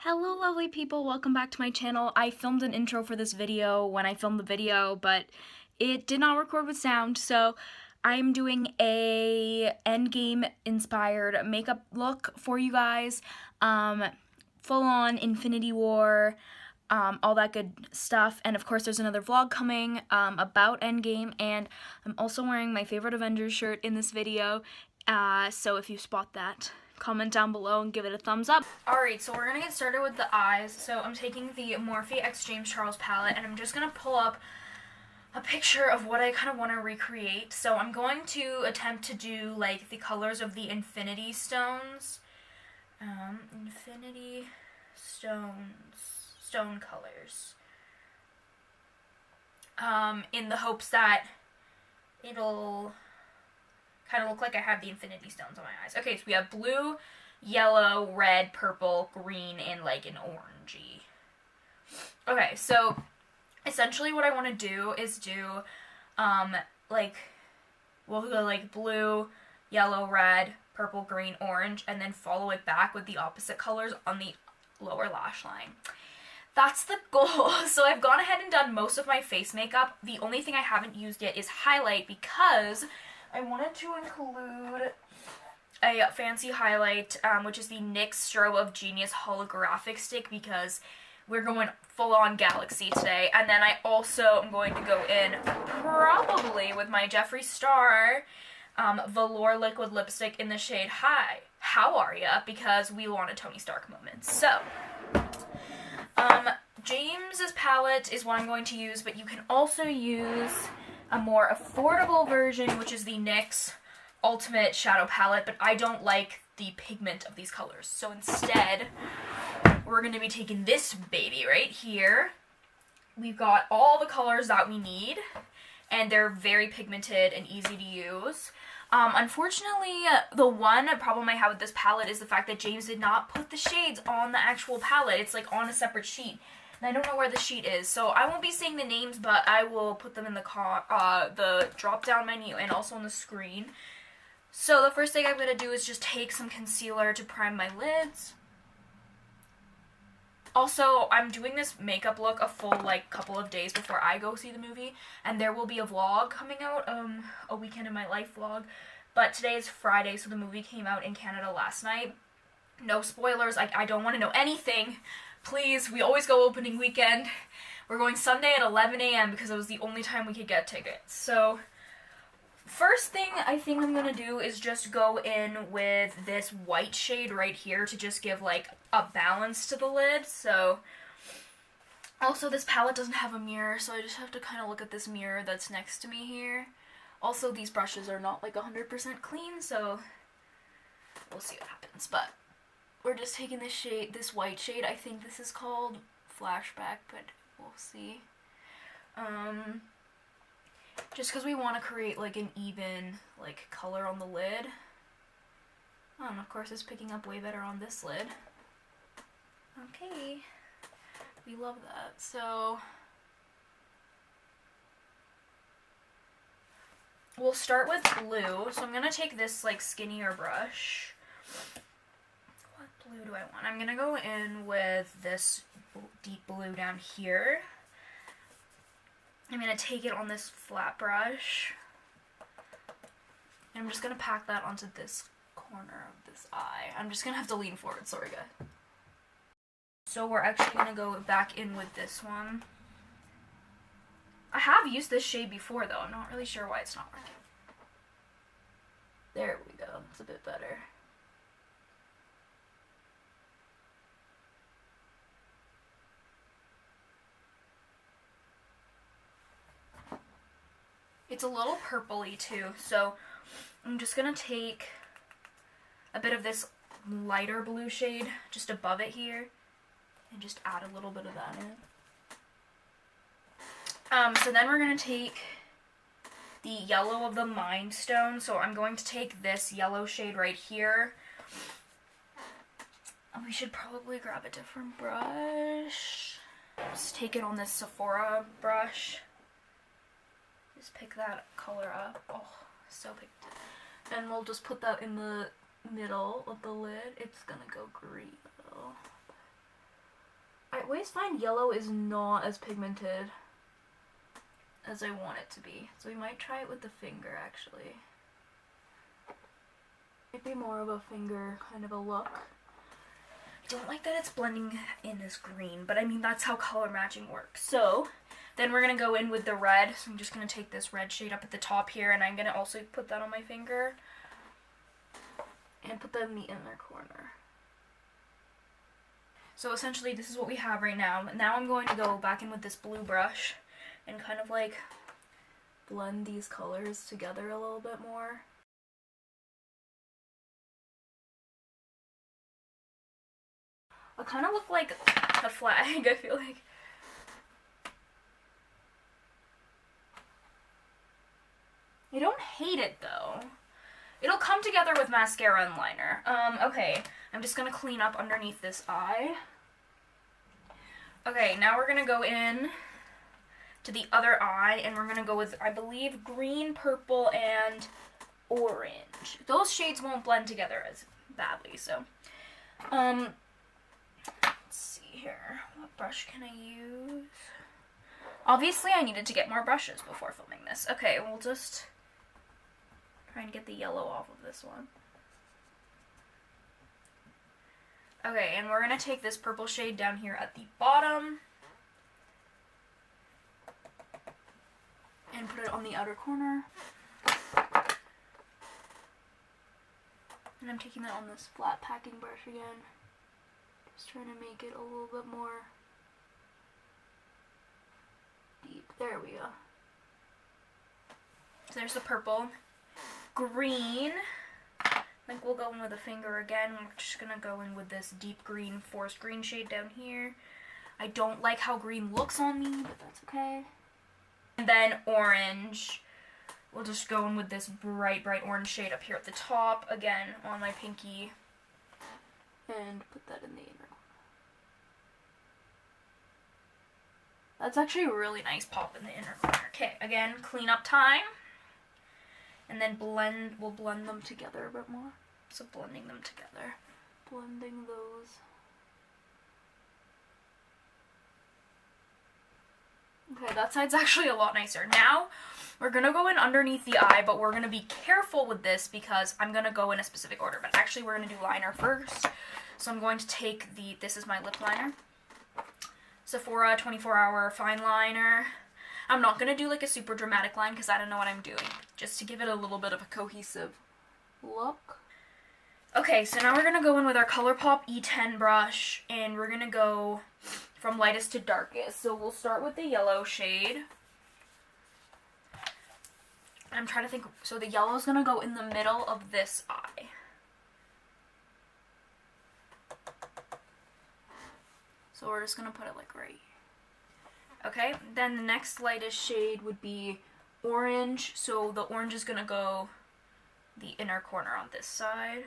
Hello lovely people, welcome back to my channel. I filmed an intro for this video when I filmed the video, but it did not record with sound, so I'm doing a Endgame inspired makeup look for you guys. Full on Infinity War, all that good stuff, and of course there's another vlog coming about Endgame, and I'm also wearing my favorite Avengers shirt in this video, so if you spot that, comment down below and give it a thumbs up. Alright, so we're gonna get started with the eyes. So I'm taking the Morphe x James Charles palette, and I'm just gonna pull up a picture of what I kind of want to recreate. So I'm going to attempt to do like the colors of the Infinity Stones. Infinity Stones. Stone colors. In the hopes that it'll kind of look like I have the Infinity Stones on my eyes. Okay, so we have blue, yellow, red, purple, green, and like an orangey. Okay, so essentially what I want to do is do, we'll go like blue, yellow, red, purple, green, orange, and then follow it back with the opposite colors on the lower lash line. That's the goal. So I've gone ahead and done most of my face makeup. The only thing I haven't used yet is highlight, because I wanted to include a fancy highlight, which is the NYX Strobe of Genius Holographic Stick, because we're going full-on Galaxy today. And then I also am going to go in probably with my Jeffree Star Velour Liquid Lipstick in the shade Hi, How Are Ya? Because we want a Tony Stark moment. So, James's palette is what I'm going to use, but you can also use a more affordable version, which is the NYX Ultimate Shadow Palette, but I don't like the pigment of these colors. So instead, we're going to be taking this baby right here. We've got all the colors that we need, and they're very pigmented and easy to use. Unfortunately, the one problem I have with this palette is the fact that James did not put the shades on the actual palette. It's like on a separate sheet. And I don't know where the sheet is, so I won't be saying the names, but I will put them in the drop-down menu and also on the screen. So the first thing I'm going to do is just take some concealer to prime my lids. Also, I'm doing this makeup look a full, couple of days before I go see the movie, and there will be a vlog coming out, a weekend in my life vlog, but today is Friday, so the movie came out in Canada last night. No spoilers, I don't want to know anything. Please, we always go opening weekend. We're going Sunday at 11 a.m. because it was the only time we could get tickets. So, first thing I think I'm going to do is just go in with this white shade right here to just give, a balance to the lid. So, also this palette doesn't have a mirror, so I just have to kind of look at this mirror that's next to me here. Also, these brushes are not, 100% clean, so we'll see what happens. But we're just taking this shade, this white shade. I think this is called Flashback, but we'll see. Just because we want to create, an even, color on the lid. And of course it's picking up way better on this lid. Okay. We love that. So, we'll start with blue. So I'm going to take this, skinnier brush. Blue do I want? I'm going to go in with this deep blue down here. I'm going to take it on this flat brush. And I'm just going to pack that onto this corner of this eye. I'm just going to have to lean forward, sorry guys. So we're actually going to go back in with this one. I have used this shade before though, I'm not really sure why it's not working. There we go, it's a bit better. It's a little purpley too, so I'm just going to take a bit of this lighter blue shade just above it here and just add a little bit of that in. So then we're going to take the yellow of the Mind Stone, so I'm going to take this yellow shade right here. We should probably grab a different brush. Just take it on this Sephora brush. Just pick that color up. Oh, so picked. And we'll just put that in the middle of the lid. It's gonna go green though. always find yellow is not as pigmented as I want it to be. So we might try it with the finger, actually. Might be more of a finger kind of a look. I don't like that it's blending in as green, but I mean, that's how color matching works. So then we're going to go in with the red. So I'm just going to take this red shade up at the top here, and I'm going to also put that on my finger. And put that in the inner corner. So essentially this is what we have right now. Now I'm going to go back in with this blue brush and kind of like blend these colors together a little bit more. I kind of look like a flag, I feel like. I don't hate it though. It'll come together with mascara and liner. Okay, I'm just gonna clean up underneath this eye. Okay, now we're gonna go in to the other eye, and we're gonna go with, I believe, green, purple, and orange. Those shades won't blend together as badly, so. Let's see here. What brush can I use? Obviously, I needed to get more brushes before filming this. Okay, we'll just try and get the yellow off of this one. Okay, and we're going to take this purple shade down here at the bottom and put it on the outer corner. And I'm taking that on this flat packing brush again. Just trying to make it a little bit more deep. There we go. So there's the purple. Green. I think we'll go in with a finger again. We're just going to go in with this deep green, forest green shade down here. I don't like how green looks on me, but that's okay. And then orange. We'll just go in with this bright, bright orange shade up here at the top. Again, on my pinky. And put that in the inner corner. That's actually a really nice pop in the inner corner. Okay, again, clean up time. And then blend, we'll blend them together a bit more. So blending them together. Blending those. Okay, that side's actually a lot nicer. Now, we're going to go in underneath the eye, but we're going to be careful with this because I'm going to go in a specific order. But actually, we're going to do liner first. So I'm going to take this is my lip liner. Sephora 24-hour fine liner. I'm not going to do like a super dramatic line because I don't know what I'm doing. Just to give it a little bit of a cohesive look. Okay, so now we're going to go in with our ColourPop E10 brush, and we're going to go from lightest to darkest. So we'll start with the yellow shade. I'm trying to think, so the yellow is going to go in the middle of this eye. So we're just going to put it like right here. Okay, then the next lightest shade would be orange. So the orange is going to go the inner corner on this side.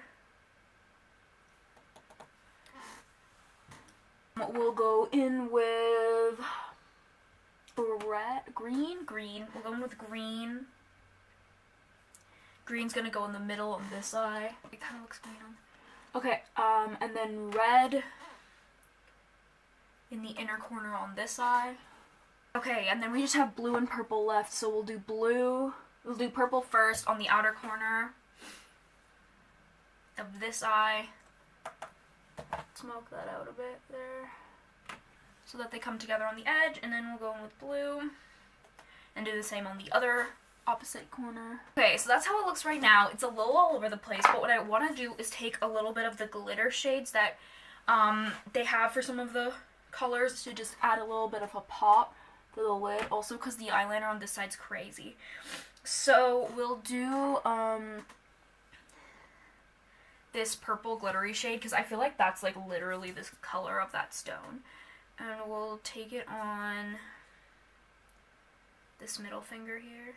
We'll go in with green. We'll go in with green. Green's going to go in the middle of this eye. It kind of looks green on. Okay, and then red in the inner corner on this eye. Okay, and then we just have blue and purple left, so we'll do blue. We'll do purple first on the outer corner of this eye. Smoke that out a bit there so that they come together on the edge, and then we'll go in with blue and do the same on the other opposite corner. Okay, so that's how it looks right now. It's a little all over the place, but what I want to do is take a little bit of the glitter shades that they have for some of the colors to just add a little bit of a pop to the lid, also because the eyeliner on this side's crazy. So we'll do this purple glittery shade because I feel like that's like literally this color of that stone. And we'll take it on this middle finger here.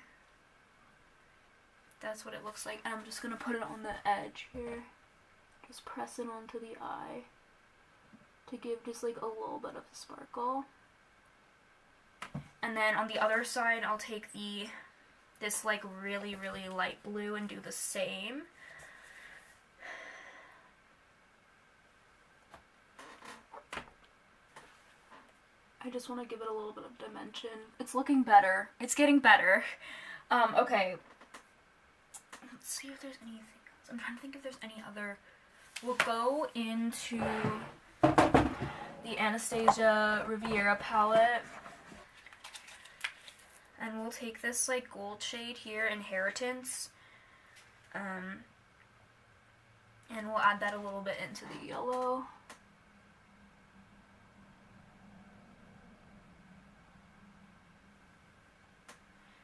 That's what it looks like. And I'm just going to put it on the edge here. Just press it onto the eye to give just like a little bit of a sparkle. And then on the other side, I'll take this like really, really light blue and do the same. I just want to give it a little bit of dimension. It's looking better. It's getting better. Okay. Let's see if there's anything else. I'm trying to think if there's any other. We'll go into the Anastasia Riviera palette. And we'll take this like gold shade here, Inheritance. And we'll add that a little bit into the yellow.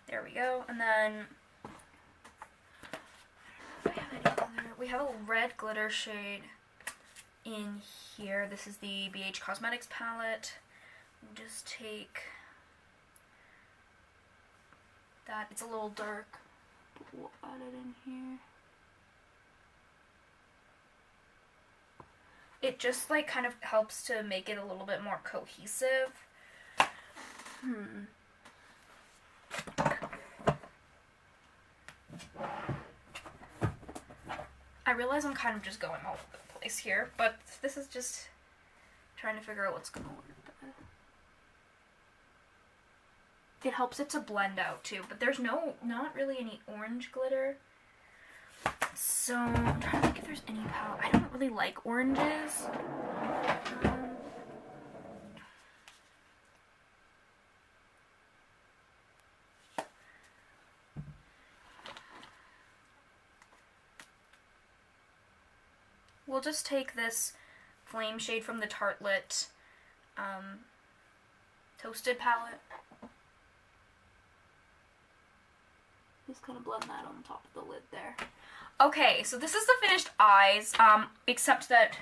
There we go. And then we have a red glitter shade in here. This is the BH Cosmetics palette. We'll just take that. It's a little dark, but we'll add it in here. It just like kind of helps to make it a little bit more cohesive. I realize I'm kind of just going all over the place here, but this is just trying to figure out what's going to work. It helps it to blend out too, but there's not really any orange glitter. So I'm trying to think if there's any palette. I don't really like oranges. We'll just take this flame shade from the Tarte Toasted palette. Just kind of blend that on top of the lid there. Okay, so this is the finished eyes, except that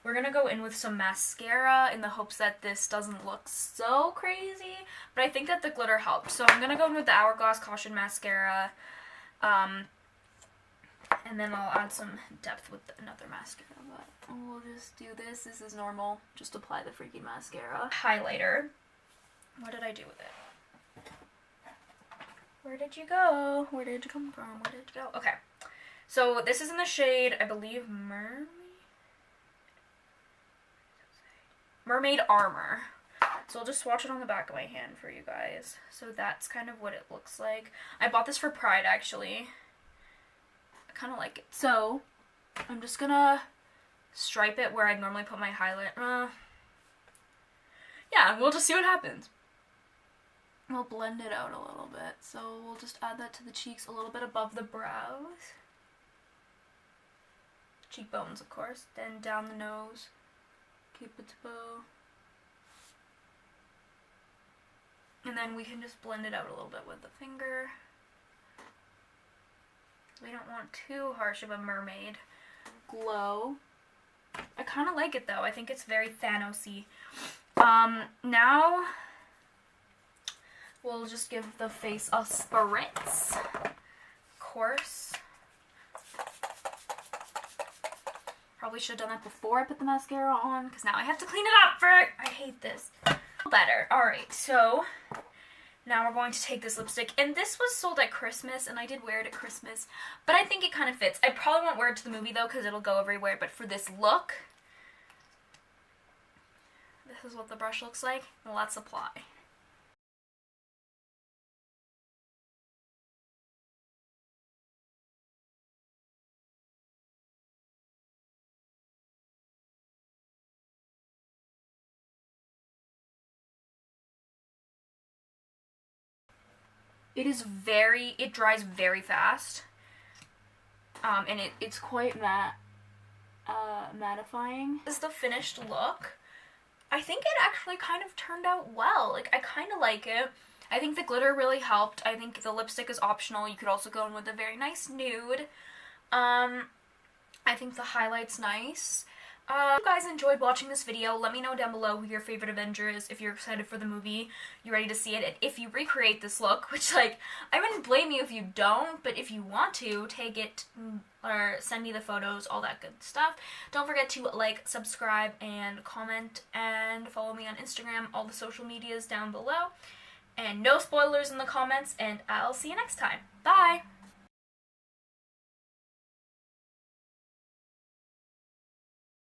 we're going to go in with some mascara in the hopes that this doesn't look so crazy, but I think that the glitter helped. So I'm going to go in with the Hourglass Caution Mascara, and then I'll add some depth with another mascara, but we'll just do this. This is normal. Just apply the freaking mascara. Highlighter. What did I do with it? Where did you go? Where did you come from? Where did you go? Okay. So this is in the shade, I believe, Mermaid Armour. So I'll just swatch it on the back of my hand for you guys. So that's kind of what it looks like. I bought this for Pride, actually. I kind of like it. So I'm just gonna stripe it where I'd normally put my highlight. Yeah, we'll just see what happens. We'll blend it out a little bit. So we'll just add that to the cheeks, a little bit above the brows. Cheekbones, of course. Then down the nose. Cupid's bow. And then we can just blend it out a little bit with the finger. We don't want too harsh of a mermaid glow. I kind of like it though. I think it's very Thanos-y. Now we'll just give the face a spritz. Of course. Probably should have done that before I put the mascara on, because now I have to clean it up for it. I hate this. Better. Alright, so now we're going to take this lipstick, and this was sold at Christmas, and I did wear it at Christmas, but I think it kind of fits. I probably won't wear it to the movie though, because it'll go everywhere, but for this look, this is what the brush looks like. Let's apply. It dries very fast, and it's quite mattifying. This is the finished look. I think it actually kind of turned out well. Like, I kind of like it. I think the glitter really helped. I think the lipstick is optional. You could also go in with a very nice nude. I think the highlight's nice. If you guys enjoyed watching this video, let me know down below who your favorite Avenger is, if you're excited for the movie, you're ready to see it, and if you recreate this look, which, like, I wouldn't blame you if you don't, but if you want to, take it, or send me the photos, all that good stuff. Don't forget to like, subscribe, and comment, and follow me on Instagram, all the social medias down below, and no spoilers in the comments, and I'll see you next time. Bye!